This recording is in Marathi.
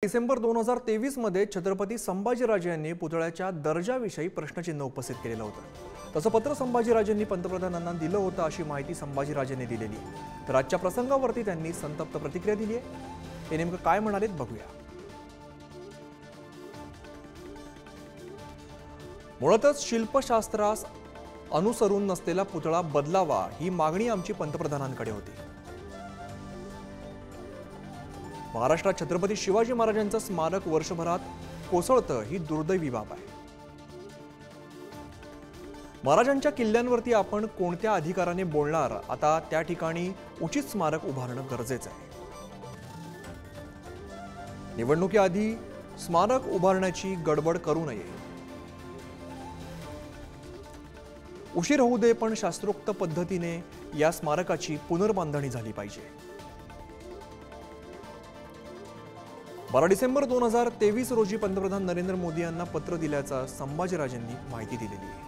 डिसेंबर 2023 मध्ये छत्रपती संभाजीराजे यांनी पुतळ्याच्या दर्जाविषयी प्रश्नचिन्ह उपस्थित केलेलं होतं। तसं पत्र संभाजीराजेंनी पंतप्रधानांना दिलं होतं अशी माहिती संभाजीराजेंनी दिलेली आहे। तर आजच्या प्रसंगावरती त्यांनी संतप्त प्रतिक्रिया दिली आहे। ते नेमकं काय म्हणालेत बघूया। मुळातच शिल्पशास्त्रास अनुसरून नसलेला पुतळा बदलावा ही मागणी आमची पंतप्रधानांकडे होती। महाराष्ट्रात छत्रपती शिवाजी महाराजांचं स्मारक वर्षभरात कोसळतं ही दुर्दैवी बाब आहे। महाराजांच्या किल्ल्यांवरती आपण कोणत्या अधिकाराने बोलणार, आता त्या ठिकाणी उचित स्मारक उभारणं गरजेचं आहे। निवडणुकीआधी स्मारक उभारण्याची गडबड करू नये। उशीर होऊ दे, पण शास्त्रोक्त पद्धतीने या स्मारकाची पुनर्बांधणी झाली पाहिजे। 12 डिसेंबर 2023 रोजी पंतप्रधान नरेंद्र मोदी यांना पत्र दिल्याचा संभाजीराजेंनी माहिती दिलेली आहे।